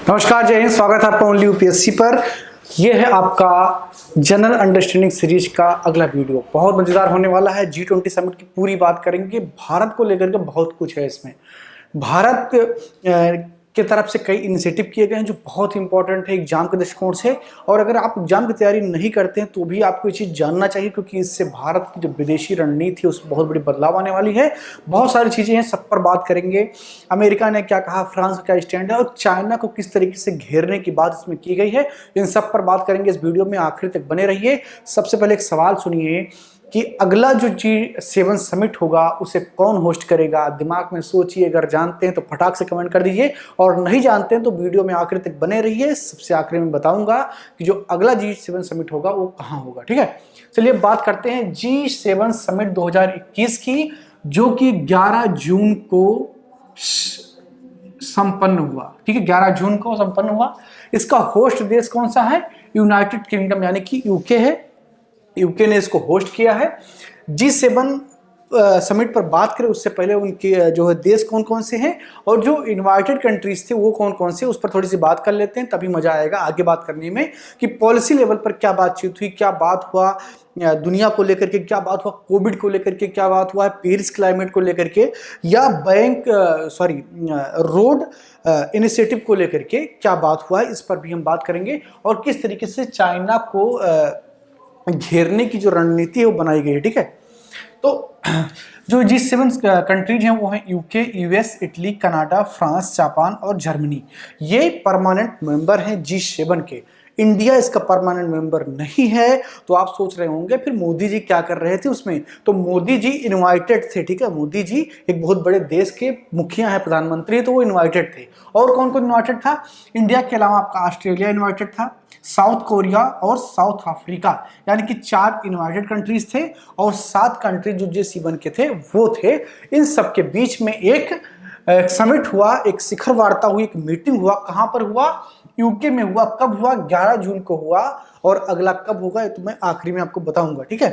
नमस्कार, जय हिंद। स्वागत है आपका ओनली यूपीएससी पर। यह है आपका जनरल अंडरस्टैंडिंग सीरीज का अगला वीडियो। बहुत मजेदार होने वाला है। G20 समिट की पूरी बात करेंगे। भारत को लेकर के बहुत कुछ है इसमें। भारत के तरफ से कई इनिशिएटिव किए गए हैं जो बहुत इंपॉर्टेंट है एग्जाम के दृष्टिकोण से। और अगर आप एग्जाम की तैयारी नहीं करते हैं तो भी आपको ये चीज़ जानना चाहिए, क्योंकि इससे भारत की जो विदेशी रणनीति है उसमें बहुत बड़ी बदलाव आने वाली है। बहुत सारी चीज़ें हैं, सब पर बात करेंगे। अमेरिका ने क्या कहा, फ्रांस का क्या स्टैंड है और चाइना को किस तरीके से घेरने की बात इसमें की गई है, इन सब पर बात करेंगे इस वीडियो में। आखिर तक बने रहिए। सबसे पहले एक सवाल सुनिए कि अगला जो G7 समिट होगा उसे कौन होस्ट करेगा। दिमाग में सोचिए, अगर जानते हैं तो फटाक से कमेंट कर दीजिए और नहीं जानते हैं तो वीडियो में आखिर तक बने रहिए। सबसे आखिर में बताऊंगा कि जो अगला G7 समिट होगा वो कहाँ होगा। ठीक है, चलिए बात करते हैं G7 समिट 2021 की, जो कि 11 जून को संपन्न हुआ। ठीक है, 11 जून को संपन्न हुआ। इसका होस्ट देश कौन सा है? यूनाइटेड किंगडम यानी कि यूके है। यूके ने इसको होस्ट किया है। G7 समिट पर बात करें उससे पहले उनके जो है देश कौन कौन से हैं और जो इनवाइटेड कंट्रीज थे वो कौन कौन से, उस पर थोड़ी सी बात कर लेते हैं, तभी मजा आएगा आगे बात करने में कि पॉलिसी लेवल पर क्या बातचीत हुई, क्या बात हुआ दुनिया को लेकर के, क्या बात हुआ कोविड को लेकर के, क्या बात हुआ है पेरिस क्लाइमेट को लेकर के, या रोड इनिशिएटिव को लेकर के क्या बात हुआ है, इस पर भी हम बात करेंगे। और किस तरीके से चाइना को घेरने की जो रणनीति है वो बनाई गई है। ठीक है, तो जो G7 कंट्रीज हैं वो हैं UK, US, Italy, Canada, France, Japan और जर्मनी। ये परमानेंट मेंबर हैं G7 के। इंडिया इसका परमानेंट मेंबर नहीं है। तो आप सोच रहे होंगे फिर मोदी जी क्या कर रहे थे उसमें। तो मोदी जी इनवाइटेड थे। ठीक है, मोदी जी एक बहुत बड़े देश के मुखिया हैं, प्रधानमंत्री, तो वो इनवाइटेड थे। और कौन कौन इनवाइटेड था? इंडिया के अलावा आपका ऑस्ट्रेलिया इनवाइटेड था, साउथ कोरिया और साउथ अफ्रीका, यानी कि 4 इनवाइटेड कंट्रीज थे और 7 कंट्रीज जो G7 के थे वो थे। इन सब के बीच में एक समिट हुआ, एक शिखर वार्ता हुई, एक मीटिंग हुआ। कहां पर हुआ? यूके में हुआ। कब हुआ? 11 जून को हुआ। और अगला कब होगा ये तो मैं आखिरी में आपको बताऊंगा। ठीक है,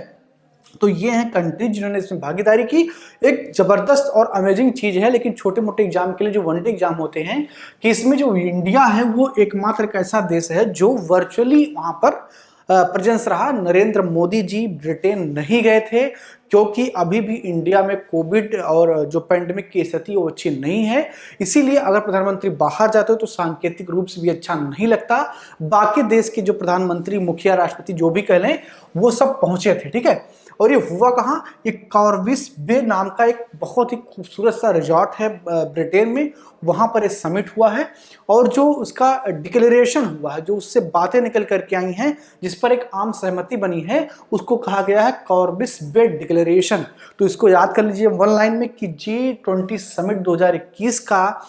तो ये हैं कंट्रीज जिन्होंने इसमें भागीदारी की। एक जबरदस्त और अमेजिंग चीज है, लेकिन छोटे मोटे एग्जाम के लिए जो वनडे एग्जाम होते हैं, कि इसमें जो इंडिया है वो एकमात्र एक ऐसा देश है जो वर्चुअली वहां पर प्रेजेंस रहा। नरेंद्र मोदी जी ब्रिटेन नहीं गए थे, क्योंकि अभी भी इंडिया में कोविड और जो पेंडेमिक की स्थिति वो अच्छी नहीं है। इसीलिए अगर प्रधानमंत्री बाहर जाते हो तो सांकेतिक रूप से भी अच्छा नहीं लगता। बाकी देश के जो प्रधानमंत्री, मुखिया, राष्ट्रपति जो भी कह लें, वो सब पहुंचे थे। ठीक है, और ये हुआ कहाँ? ये कॉर्विस बे नाम का एक बहुत ही खूबसूरत सा रिजॉर्ट है ब्रिटेन में, वहां पर एक समिट हुआ है। और जो उसका डिक्लेरेशन हुआ है, जो उससे बातें निकल करके आई हैं, जिस पर एक आम सहमति बनी है, उसको कहा गया है कॉर्विस बे डिक्लेरेशन। तो इसको याद कर लीजिए वन लाइन में कि G20 समिट 2021 का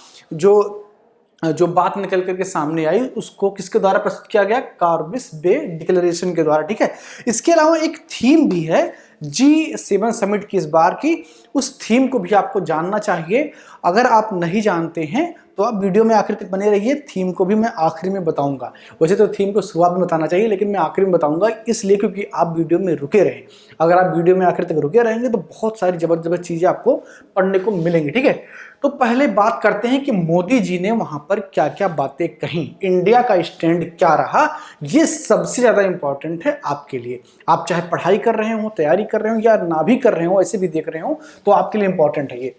जो बात निकल करके सामने आई उसको किसके द्वारा प्रस्तुत किया गया? कॉर्विस बे डिक्लेरेशन के द्वारा। ठीक है, इसके अलावा एक थीम भी है G7 समिट की इस बार की। उस थीम को भी आपको जानना चाहिए। अगर आप नहीं जानते हैं तो आप वीडियो में आखिर तक बने रहिए। थीम को भी मैं आखिरी में बताऊंगा। वैसे तो थीम को शुरुआत में बताना चाहिए, लेकिन मैं आखिरी में बताऊंगा इसलिए क्योंकि आप वीडियो में रुके रहें। अगर आप वीडियो में आखिर तक रुके रहेंगे तो बहुत सारी जबरदस्त चीजें आपको पढ़ने को मिलेंगी। ठीक है, तो पहले बात करते हैं कि मोदी जी ने वहां पर क्या क्या बातें कही, इंडिया का स्टैंड क्या रहा। ये सबसे ज्यादा इंपॉर्टेंट है आपके लिए। आप चाहे पढ़ाई कर रहे हो, तैयारी कर रहे हो या ना भी कर रहे हो, ऐसे भी देख रहे हो, तो आपके लिए इंपॉर्टेंट है ये।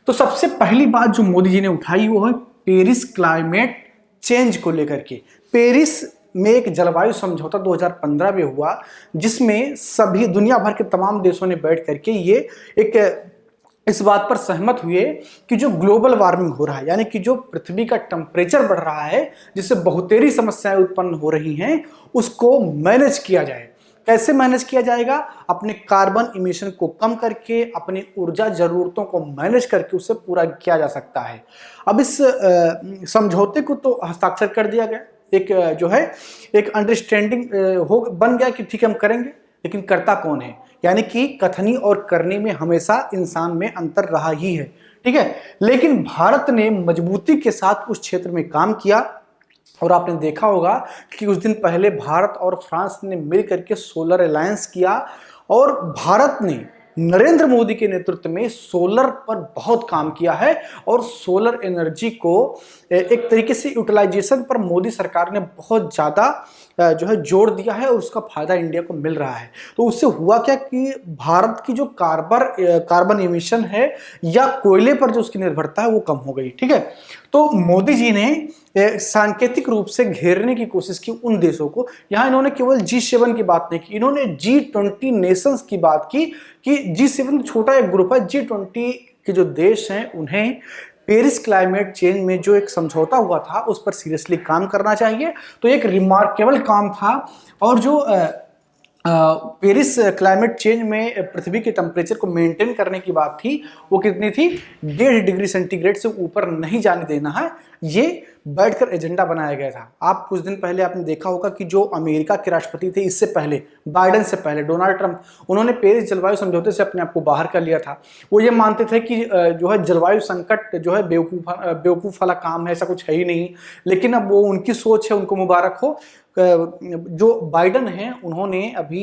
तो सबसे पहली बात जो मोदी जी ने उठाई वो है पेरिस क्लाइमेट चेंज को लेकर के। पेरिस में एक जलवायु समझौता 2015 में हुआ, जिसमें सभी दुनिया भर के तमाम देशों ने बैठ करके ये इस बात पर सहमत हुए कि जो ग्लोबल वार्मिंग हो रहा है, यानी कि जो पृथ्वी का टेम्परेचर बढ़ रहा है, जिससे बहुतेरी समस्याएं उत्पन्न हो रही हैं, उसको मैनेज किया जाए। कैसे मैनेज किया जाएगा? अपने कार्बन इमिशन को कम करके, अपनी ऊर्जा जरूरतों को मैनेज करके उसे पूरा किया जा सकता है। अब इस समझौते को तो हस्ताक्षर कर दिया गया, एक अंडरस्टैंडिंग बन गया कि ठीक है हम करेंगे, लेकिन करता कौन है? यानी कि कथनी और करनी में हमेशा इंसान में अंतर रहा ही है। ठीक है, लेकिन भारत ने मजबूती के साथ उस क्षेत्र में काम किया। और आपने देखा होगा कि कुछ दिन पहले भारत और फ्रांस ने मिल करके सोलर अलायंस किया और भारत ने नरेंद्र मोदी के नेतृत्व में सोलर पर बहुत काम किया है और सोलर एनर्जी को एक तरीके से यूटिलाइजेशन पर मोदी सरकार ने बहुत ज़्यादा जो है जोर दिया है और उसका फायदा इंडिया को मिल रहा है। तो उससे हुआ क्या कि भारत की जो कार्बन एमिशन है या कोयले पर जो उसकी निर्भरता है वो कम हो गई। ठीक है, तो मोदी जी ने सांकेतिक रूप से घेरने की कोशिश की उन देशों को। यहां इन्होंने केवल G7 की बात नहीं की, इन्होंने G20 नेशंस की बात की कि G7 छोटा एक ग्रुप है, G20 के जो देश हैं उन्हें पेरिस क्लाइमेट चेंज में जो एक समझौता हुआ था उस पर सीरियसली काम करना चाहिए। तो एक रिमार्केबल काम था। और जो पेरिस क्लाइमेट चेंज में पृथ्वी के टेम्परेचर को मेंटेन करने की बात थी, वो कितनी थी, 1.5 डिग्री सेंटीग्रेड से ऊपर नहीं जाने देना है, ये बैठकर एजेंडा बनाया गया था। आप कुछ दिन पहले आपने देखा होगा कि जो अमेरिका के राष्ट्रपति थे इससे पहले, बाइडेन से पहले, डोनाल्ड ट्रंप, उन्होंने पेरिस जलवायु समझौते से अपने आप को बाहर कर लिया था। वो ये मानते थे कि जो है जलवायु संकट जो है बेवकूफ़ वाला काम है, ऐसा कुछ है ही नहीं। लेकिन अब वो उनकी सोच है, उनको मुबारक हो। जो बाइडेन हैं उन्होंने अभी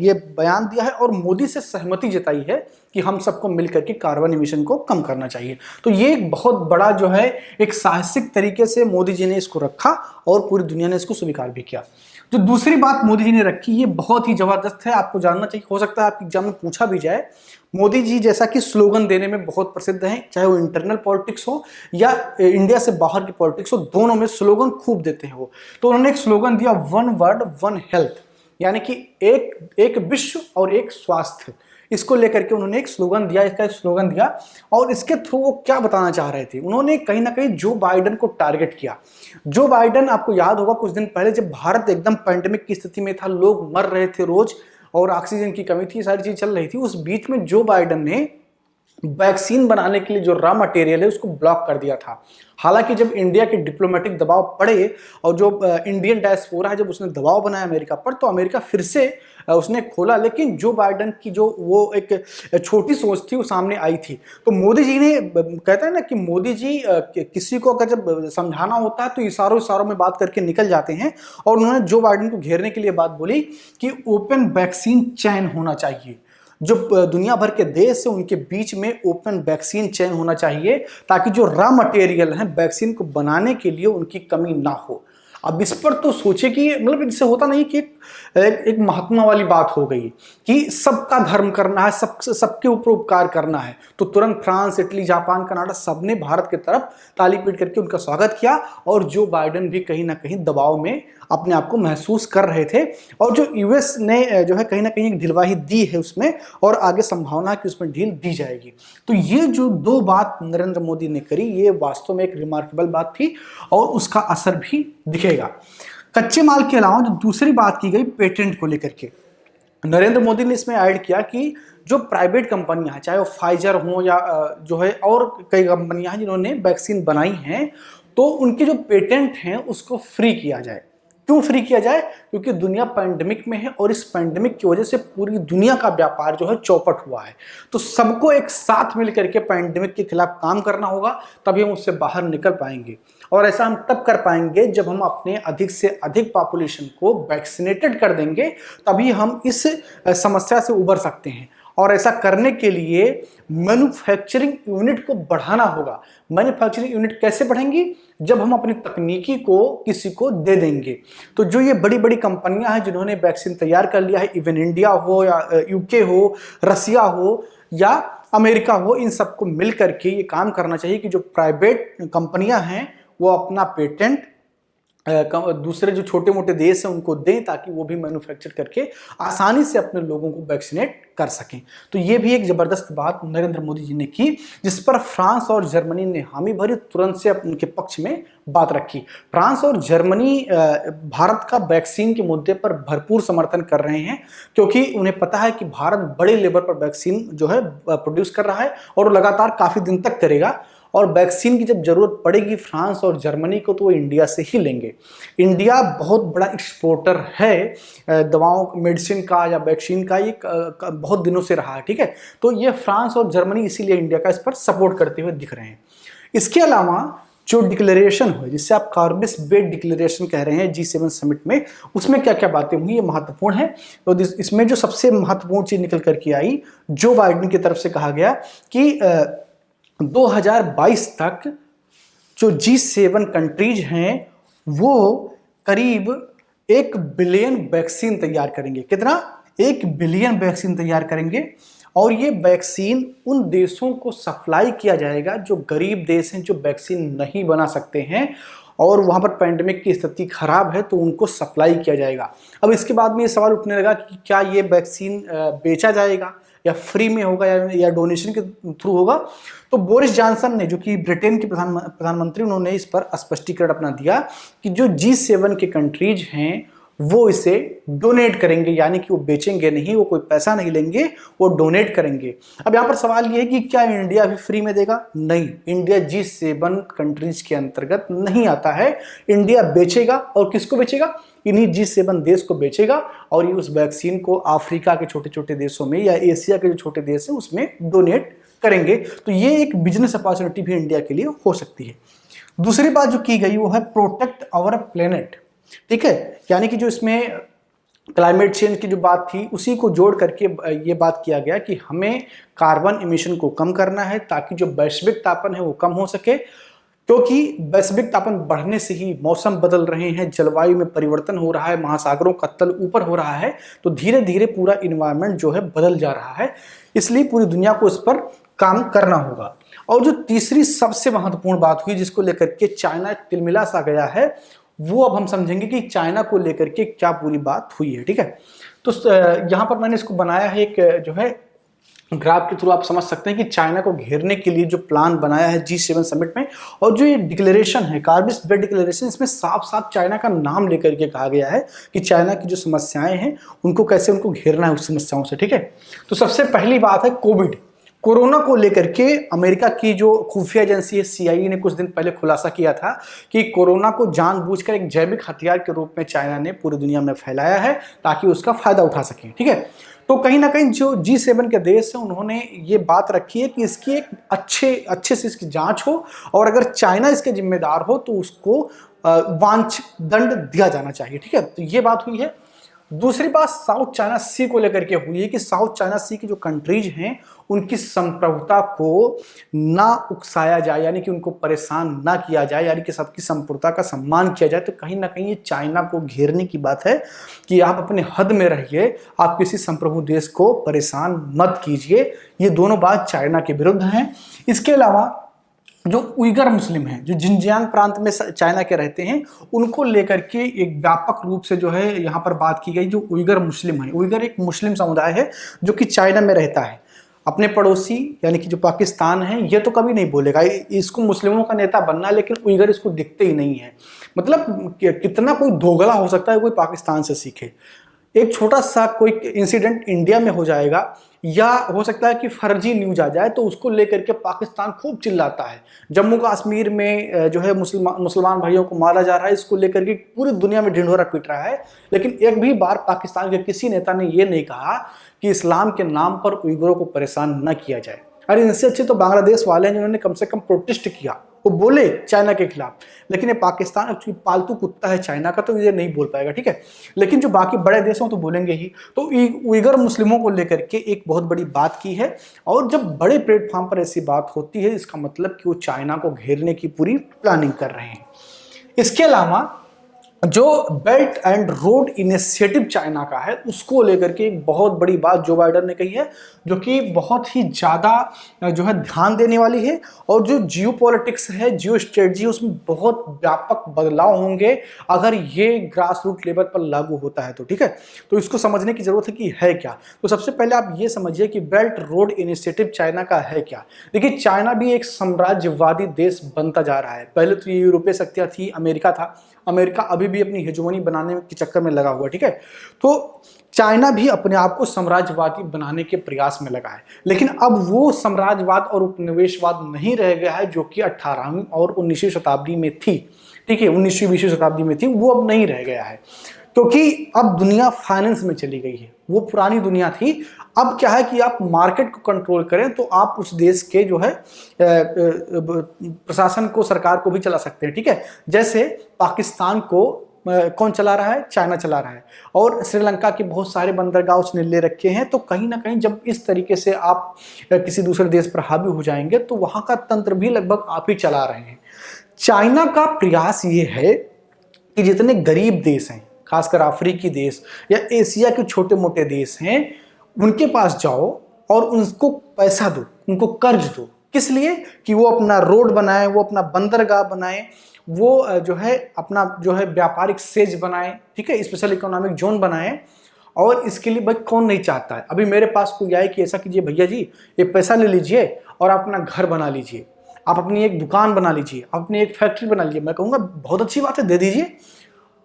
ये बयान दिया है और मोदी से सहमति जताई है कि हम सबको मिलकर के कार्बन एमिशन को कम करना चाहिए। तो ये एक बहुत बड़ा जो है एक साहसिक तरीके से मोदी जी ने इसको रखा और पूरी दुनिया ने इसको स्वीकार भी किया। जो दूसरी बात मोदी जी ने रखी ये बहुत ही जबरदस्त है, आपको जानना चाहिए, हो सकता है आपके एग्जाम में पूछा भी जाए। मोदी जी जैसा कि स्लोगन देने में बहुत प्रसिद्ध हैं, चाहे वो इंटरनल पॉलिटिक्स हो या इंडिया से बाहर की पॉलिटिक्स हो, दोनों में स्लोगन खूब देते हैं वो। तो उन्होंने एक स्लोगन दिया, वन वर्ड वन हेल्थ, यानी कि एक विश्व और एक स्वास्थ्य। इसको लेकर के उन्होंने एक स्लोगन दिया, इसका एक स्लोगन दिया। और इसके थ्रू वो क्या बताना चाह रहे थे, उन्होंने कहीं ना कहीं जो बाइडेन को टारगेट किया। जो बाइडेन, आपको याद होगा कुछ दिन पहले जब भारत एकदम पैंडेमिक की स्थिति में था, लोग मर रहे थे रोज और ऑक्सीजन की कमी थी, सारी चीज चल रही थी, उस बीच में जो बाइडेन ने वैक्सीन बनाने के लिए जो रॉ मटेरियल है उसको ब्लॉक कर दिया था। हालांकि जब इंडिया के डिप्लोमेटिक दबाव पड़े और जो इंडियन डायस्पोरा है जब उसने दबाव बनाया अमेरिका पर, तो अमेरिका फिर से उसने खोला। लेकिन जो बाइडेन की जो वो एक छोटी सोच थी वो सामने आई थी। तो मोदी जी ने, कहते हैं ना कि मोदी जी किसी को अगर जब समझाना होता है तो इशारों में बात करके निकल जाते हैं। और उन्होंने जो बाइडेन को घेरने के लिए बात बोली कि ओपन वैक्सीन चैन होना चाहिए, जो दुनिया भर के देश है उनके बीच में ओपन वैक्सीन चेन होना चाहिए, ताकि जो रॉ मटेरियल है वैक्सीन को बनाने के लिए उनकी कमी ना हो। अब इस पर तो सोचे कि मतलब इससे होता नहीं कि एक महात्मा वाली बात हो गई कि सबका धर्म करना है, सबके ऊपर उपकार करना है। तो तुरंत फ्रांस, इटली, जापान, कनाडा सबने भारत की तरफ ताली पीट करके उनका स्वागत किया। और जो बाइडेन भी कहीं ना कहीं दबाव में अपने आप को महसूस कर रहे थे। और जो यूएस ने जो है कहीं ना कहीं एक ढिलवाही दी है उसमें, और आगे संभावना है कि उसमें ढील दी जाएगी। तो ये जो दो बात नरेंद्र मोदी ने करी, ये वास्तव में एक रिमार्केबल बात थी और उसका असर भी दिखेगा। कच्चे माल के अलावा जो दूसरी बात की गई पेटेंट को लेकर के, नरेंद्र मोदी ने इसमें ऐड किया कि जो प्राइवेट कंपनियां हैं, चाहे वो फाइजर हो या जो है और कई कंपनियां हैं जिन्होंने वैक्सीन बनाई हैं, तो उनके जो पेटेंट हैं उसको फ्री किया जाए। क्यों फ्री किया जाए? क्योंकि दुनिया पैंडेमिक में है और इस पैंडेमिक की वजह से पूरी दुनिया का व्यापार जो है चौपट हुआ है। तो सबको एक साथ मिलकर के पैंडेमिक के खिलाफ काम करना होगा, तभी हम उससे बाहर निकल पाएंगे। और ऐसा हम तब कर पाएंगे जब हम अपने अधिक से अधिक पॉपुलेशन को वैक्सीनेटेड कर देंगे, तभी हम इस समस्या से उबर सकते हैं। और ऐसा करने के लिए मैन्युफैक्चरिंग यूनिट को बढ़ाना होगा। मैन्युफैक्चरिंग यूनिट कैसे बढ़ेंगी? जब हम अपनी तकनीकी को किसी को दे देंगे। तो जो ये बड़ी बड़ी कंपनियां हैं जिन्होंने वैक्सीन तैयार कर लिया है, इवन इंडिया हो या यूके हो, रसिया हो या अमेरिका हो, इन सबको मिल करके ये काम करना चाहिए कि जो प्राइवेट कंपनियां हैं वो अपना पेटेंट दूसरे जो छोटे मोटे देश हैं उनको दें, ताकि वो भी मैन्युफैक्चर करके आसानी से अपने लोगों को वैक्सीनेट कर सकें। तो ये भी एक जबरदस्त बात नरेंद्र मोदी जी ने की, जिस पर फ्रांस और जर्मनी ने हामी भरी, तुरंत से उनके पक्ष में बात रखी। फ्रांस और जर्मनी भारत का वैक्सीन के मुद्दे पर भरपूर समर्थन कर रहे हैं, क्योंकि उन्हें पता है कि भारत बड़े लेवल पर वैक्सीन जो है प्रोड्यूस कर रहा है और लगातार काफी दिन तक करेगा। और वैक्सीन की जब जरूरत पड़ेगी फ्रांस और जर्मनी को, तो वो इंडिया से ही लेंगे। इंडिया बहुत बड़ा एक्सपोर्टर है दवाओं, मेडिसिन का या वैक्सीन का, ये बहुत दिनों से रहा है। ठीक है, तो ये फ्रांस और जर्मनी इसीलिए इंडिया का इस पर सपोर्ट करते हुए दिख रहे हैं। इसके अलावा जो डिक्लेरेशन हुई, जिससे आप कार्बिस बे डिक्लेरेशन कह रहे हैं G7 समिट में, उसमें क्या क्या बातें हुई ये महत्वपूर्ण है। तो इसमें जो सबसे महत्वपूर्ण चीज निकल करके आई, जो बाइडेन की तरफ से कहा गया कि 2022 तक जो G7 कंट्रीज हैं वो करीब 1 बिलियन वैक्सीन तैयार करेंगे। कितना? 1 बिलियन वैक्सीन तैयार करेंगे। और ये वैक्सीन उन देशों को सप्लाई किया जाएगा जो गरीब देश हैं, जो वैक्सीन नहीं बना सकते हैं और वहां पर पैंडेमिक की स्थिति खराब है, तो उनको सप्लाई किया जाएगा। अब इसके बाद में ये सवाल उठने लगा कि क्या ये वैक्सीन बेचा जाएगा या फ्री में होगा या डोनेशन के थ्रू होगा। तो बोरिस जॉनसन ने, जो कि ब्रिटेन के प्रधानमंत्री, उन्होंने इस पर स्पष्टीकरण अपना दिया कि जो G7 के कंट्रीज हैं वो इसे डोनेट करेंगे, यानी कि वो बेचेंगे नहीं, वो कोई पैसा नहीं लेंगे, वो डोनेट करेंगे। अब यहाँ पर सवाल ये है कि क्या इंडिया भी फ्री में देगा? नहीं, इंडिया G7 कंट्रीज के अंतर्गत नहीं आता है। इंडिया बेचेगा, और किसको बेचेगा? इन्हीं G7 देश को बेचेगा, और ये उस वैक्सीन को अफ्रीका के छोटे छोटे देशों में या एशिया के जो छोटे देश हैं उसमें डोनेट करेंगे। तो ये एक बिजनेस अपॉर्चुनिटी भी इंडिया के लिए हो सकती है। दूसरी बात जो की गई वो है प्रोटेक्ट आवर प्लेनेट। ठीक है, यानी कि जो इसमें क्लाइमेट चेंज की जो बात थी उसी को जोड़ करके ये बात किया गया कि हमें कार्बन इमिशन को कम करना है ताकि जो वैश्विक तापन है वो कम हो सके, क्योंकि वैश्विक तापन बढ़ने से ही मौसम बदल रहे हैं, जलवायु में परिवर्तन हो रहा है, महासागरों का तल ऊपर हो रहा है, तो धीरे धीरे पूरा इन्वायरमेंट जो है बदल जा रहा है। इसलिए पूरी दुनिया को इस पर काम करना होगा। और जो तीसरी सबसे महत्वपूर्ण बात हुई जिसको लेकर के चाइना तिलमिला सा गया है, वो अब हम समझेंगे कि चाइना को लेकर के क्या पूरी बात हुई है। ठीक है, तो यहाँ पर मैंने इसको बनाया है, एक जो है ग्राफ के थ्रू आप समझ सकते हैं कि चाइना को घेरने के लिए जो प्लान बनाया है G7 समिट में। और जो ये डिक्लेरेशन है, कार्बिस बे डिक्लेरेशन, इसमें साफ साफ चाइना का नाम लेकर के कहा गया है कि चाइना की जो समस्याएं हैं उनको कैसे उनको घेरना है उस समस्याओं से। ठीक है, तो सबसे पहली बात है कोविड, कोरोना को लेकर के अमेरिका की जो खुफिया एजेंसी है CIA ने कुछ दिन पहले खुलासा किया था कि कोरोना को जानबूझकर एक जैविक हथियार के रूप में चाइना ने पूरी दुनिया में फैलाया है ताकि उसका फायदा उठा सके। ठीक है, तो कहीं ना कहीं जो G7 के देश हैं उन्होंने ये बात रखी है कि इसकी एक अच्छे से इसकी जांच हो, और अगर चाइना इसके जिम्मेदार हो तो उसको वांछित दंड दिया जाना चाहिए। ठीक है, तो ये बात हुई है। दूसरी बात साउथ चाइना सी को लेकर के हुई है कि साउथ चाइना सी की जो कंट्रीज हैं उनकी संप्रभुता को ना उकसाया जाए, यानी कि उनको परेशान ना किया जाए, यानी कि सबकी संप्रभुता का सम्मान किया जाए। तो कहीं ना कहीं ये चाइना को घेरने की बात है कि आप अपने हद में रहिए, आप किसी संप्रभु देश को परेशान मत कीजिए। ये दोनों बात चाइना के विरुद्ध हैं। इसके अलावा जो उइगर मुस्लिम हैं, जो जिनजियांग प्रांत में चाइना के रहते हैं, उनको लेकर के एक व्यापक रूप से जो है यहाँ पर बात की गई। जो उइगर मुस्लिम है, उइगर एक मुस्लिम समुदाय है जो कि चाइना में रहता है। अपने पड़ोसी यानी कि जो पाकिस्तान है ये तो कभी नहीं बोलेगा इसको मुस्लिमों का नेता बनना, लेकिन उइगर इसको दिखते ही नहीं है। मतलब कितना कोई दोगला हो सकता है कोई पाकिस्तान से सीखे। एक छोटा सा कोई इंसिडेंट इंडिया में हो जाएगा या हो सकता है कि फर्जी न्यूज आ जाए तो उसको लेकर के पाकिस्तान खूब चिल्लाता है। जम्मू कश्मीर में जो है मुसलमान भाइयों को मारा जा रहा है, इसको लेकर के पूरी दुनिया में ढिंढोरा पीट रहा है, लेकिन एक भी बार पाकिस्तान के किसी नेता ने यह नहीं कहा कि इस्लाम के नाम पर उइगुरों को परेशान न किया जाए। अरे इनसे अच्छे तो बांग्लादेश वाले हैं जिन्होंने कम से कम प्रोटेस्ट किया, वो बोले चाइना के खिलाफ। लेकिन ये पाकिस्तान एक्चुअली पालतू कुत्ता है चाइना का, तो ये नहीं बोल पाएगा। ठीक है, लेकिन जो बाकी बड़े देश हैं तो बोलेंगे ही। तो उइगर मुस्लिमों को लेकर के एक बहुत बड़ी बात की है, और जब बड़े प्लेटफॉर्म पर ऐसी बात होती है इसका मतलब कि वो चाइना को घेरने की पूरी प्लानिंग कर रहे हैं। इसके अलावा जो belt and road initiative China का है उसको लेकर के एक बहुत बड़ी बात जो बाइडेन ने कही है, जो कि बहुत ही ज़्यादा जो है ध्यान देने वाली है। और जो जियो पॉलिटिक्स है, जियो स्ट्रेटजी है, उसमें बहुत व्यापक बदलाव होंगे अगर ये ग्रास रूट लेवल पर लागू होता है तो। ठीक है, तो इसको समझने की जरूरत है कि है क्या। तो सबसे पहले आप ये समझिए कि बेल्ट रोड इनिशिएटिव चाइना का है क्या। देखिए, चाइना भी एक साम्राज्यवादी देश बनता जा रहा है। पहले तो ये यूरोपीय शक्तियाँ थी, अमेरिका था। अमेरिका अभी भी अपनी हेजमोनी बनाने के चक्कर में लगा हुआ। ठीक है, तो चाइना भी अपने आप को साम्राज्यवादी बनाने के प्रयास में लगा है, लेकिन अब वो साम्राज्यवाद और उपनिवेशवाद नहीं रह गया है जो कि 18वीं और 19वीं शताब्दी में थी। ठीक है, 19वीं 20वीं शताब्दी में थी, वो अब नहीं रह गया है। क्योंकि अब दुनिया फाइनेंस में चली गई है, वो पुरानी दुनिया थी। अब क्या है कि आप मार्केट को कंट्रोल करें तो आप उस देश के जो है प्रशासन को, सरकार को भी चला सकते हैं, ठीक है। जैसे पाकिस्तान को कौन चला रहा है? चाइना चला रहा है, और श्रीलंका के बहुत सारे बंदरगाह उसने ले रखे हैं। तो कहीं ना कहीं जब इस तरीके से आप किसी दूसरे देश पर हावी हो जाएंगे तो वहां का तंत्र भी लगभग आप ही चला रहे हैं। चाइना का प्रयास ये है कि जितने गरीब देश हैं, खासकर अफ्रीकी देश या एशिया के छोटे मोटे देश हैं, उनके पास जाओ और उनको पैसा दो, उनको कर्ज दो। किस लिए? कि वो अपना रोड बनाए, वो अपना बंदरगाह बनाए, वो जो है अपना जो है व्यापारिक सेज बनाए, ठीक है, स्पेशल इकोनॉमिक जोन बनाए। और इसके लिए भाई कौन नहीं चाहता है? अभी मेरे पास कोई आए कि ऐसा कीजिए भैया जी, ये पैसा ले लीजिए और आप अपना घर बना लीजिए, आप अपनी एक दुकान बना लीजिए, आप अपनी एक फैक्ट्री बना लीजिए। मैं कहूँगा बहुत अच्छी बात है, दे दीजिए।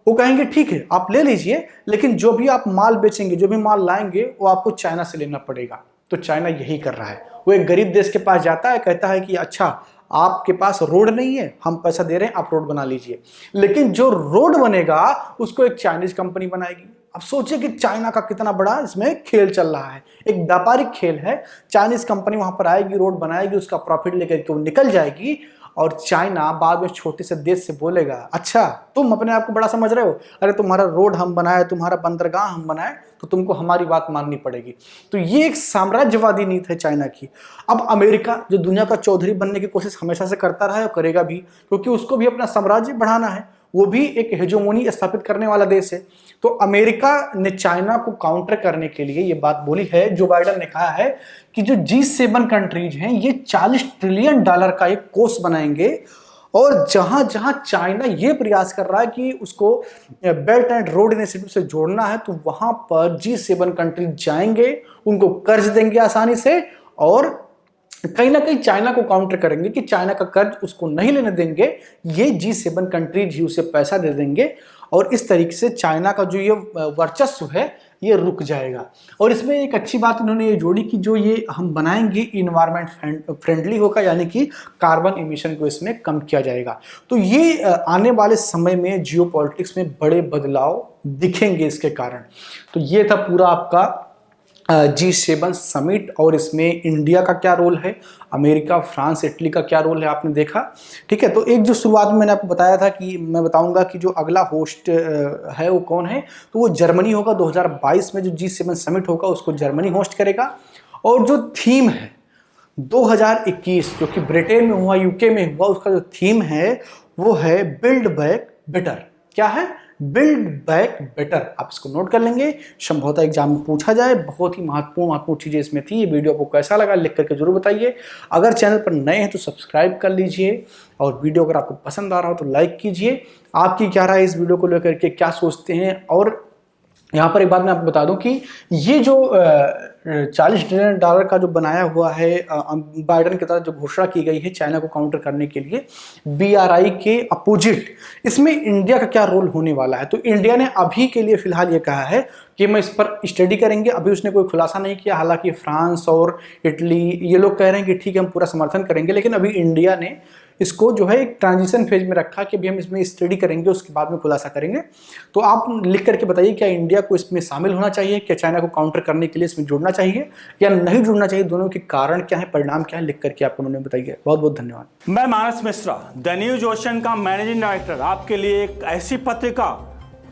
वो कहेंगे ठीक है आप ले लीजिए, लेकिन जो भी आप माल बेचेंगे, जो भी माल लाएंगे, वो आपको चाइना से लेना पड़ेगा। तो चाइना यही कर रहा है। वो एक गरीब देश के पास जाता है, कहता है कि अच्छा आपके पास रोड नहीं है, हम पैसा दे रहे हैं, आप रोड बना लीजिए। लेकिन जो रोड बनेगा उसको एक चाइनीज कंपनी बनाएगी। अब सोचिए कि चाइना का कितना बड़ा इसमें खेल चल रहा है, एक व्यापारिक खेल है। चाइनीज कंपनी वहां पर आएगी, रोड बनाएगी, उसका प्रॉफिट लेकर के वो निकल जाएगी, और चाइना बाद में छोटे से देश से बोलेगा अच्छा तुम अपने आप को बड़ा समझ रहे हो, अरे तुम्हारा रोड हम बनाए, तुम्हारा बंदरगाह हम बनाए, तो तुमको हमारी बात माननी पड़ेगी। तो ये एक साम्राज्यवादी नीति है चाइना की। अब अमेरिका जो दुनिया का चौधरी बनने की कोशिश हमेशा से करता रहा है और करेगा भी, क्योंकि उसको भी अपना साम्राज्य बढ़ाना है, वो भी एक हेजोमोनी स्थापित करने वाला देश है। तो अमेरिका ने चाइना को काउंटर करने के लिए ये बात बोली है, जो बाइडेन ने कहा है कि जो G7 कंट्रीज हैं ये $40 ट्रिलियन का एक कोष बनाएंगे, और जहां जहां चाइना ये प्रयास कर रहा है कि उसको बेल्ट एंड रोड इनिशिएटिव से जोड़ना है, तो वहां पर G7 कंट्रीज जाएंगे, उनको कर्ज देंगे आसानी से, और कहीं ना कहीं चाइना को काउंटर करेंगे कि चाइना का कर्ज उसको नहीं लेने देंगे, ये G7 कंट्रीज ही उसे पैसा दे देंगे, और इस तरीके से चाइना का जो ये वर्चस्व है ये रुक जाएगा। और इसमें एक अच्छी बात इन्होंने ये जोड़ी कि जो ये हम बनाएंगे इन्वायरमेंट फ्रेंडली होगा, यानी कि कार्बन इमिशन को इसमें कम किया जाएगा। तो ये आने वाले समय में जियोपॉलिटिक्स में बड़े बदलाव दिखेंगे इसके कारण। तो ये था पूरा आपका G7 समिट, और इसमें इंडिया का क्या रोल है, अमेरिका, फ्रांस, इटली का क्या रोल है आपने देखा, ठीक है। तो एक जो शुरुआत में मैंने आपको बताया था कि मैं बताऊंगा कि जो अगला होस्ट है वो कौन है, तो वो जर्मनी होगा। 2022 में जो G7 समिट होगा उसको जर्मनी होस्ट करेगा। और जो थीम है 2021 जो कि ब्रिटेन में हुआ, यूके में हुआ, उसका जो थीम है वो है बिल्ड बैक बेटर। क्या है? Build back better. आप इसको नोट कर लेंगे, संभवतः एग्जाम में पूछा जाए। बहुत ही महत्वपूर्ण चीजें इसमें थी। ये वीडियो आपको कैसा लगा लिख करके जरूर बताइए। अगर चैनल पर नए हैं तो सब्सक्राइब कर लीजिए, और वीडियो अगर आपको पसंद आ रहा हो तो लाइक कीजिए। आपकी क्या राय इस वीडियो को लेकर के, क्या सोचते हैं? और यहाँ पर एक बात मैं आपको बता दूं कि ये जो $40 ट्रिलियन का जो बनाया हुआ है बाइडेन की तरफ जो घोषणा की गई है चाइना को काउंटर करने के लिए, BRI के अपोजिट, इसमें इंडिया का क्या रोल होने वाला है? तो इंडिया ने अभी के लिए फिलहाल ये कहा है कि मैं इस पर स्टडी करेंगे। अभी उसने कोई खुलासा नहीं किया। हालांकि फ्रांस और इटली ये लोग कह रहे हैं कि ठीक है हम पूरा समर्थन करेंगे, लेकिन अभी इंडिया ने इसको जो है एक ट्रांजिशन फेज में रखा कि अभी हम इसमें स्टडी करेंगे, उसके बाद में खुलासा करेंगे। तो आप लिख करके बताइए क्या इंडिया को इसमें शामिल होना चाहिए, क्या चाइना को काउंटर करने के लिए इसमें जुड़ना चाहिए या नहीं जुड़ना चाहिए, दोनों के कारण क्या है, परिणाम क्या है, लिख करके आप कमेंट में बताइए। बहुत बहुत धन्यवाद। मैं मानस मिश्रा, द न्यूज ओशन का मैनेजिंग डायरेक्टर, आपके लिए एक ऐसी पत्रिका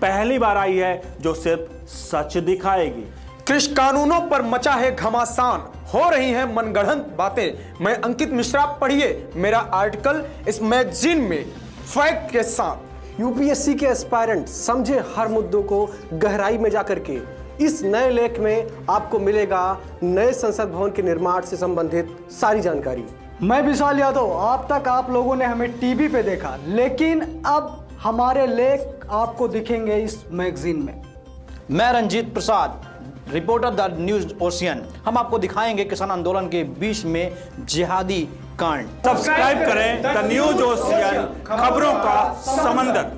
पहली बार आई है जो सिर्फ सच दिखाएगी। कृषि कानूनों पर मचा है घमासान, हो रही हैं मनगढ़ंत बातें। मैं अंकित मिश्रा, पढ़िए मेरा आर्टिकल इस मैगजीन में फैक्ट के साथ। यूपीएससी के एस्पायरेंट समझे हर मुद्दों को गहराई में जाकर के। इस नए लेख में आपको मिलेगा नए संसद भवन के निर्माण से संबंधित सारी जानकारी। मैं विशाल यादव, अब तक आप लोगों ने हमें टीवी पे देखा, लेकिन अब हमारे लेख आपको दिखेंगे इस मैगजीन में। मैं Ranjit Prasad, reporter the news ocean. हम आपको दिखाएंगे किसान आंदोलन के बीच में जिहादी कांड। सब्सक्राइब करें द न्यूज ओशियन, खबरों का समंदर।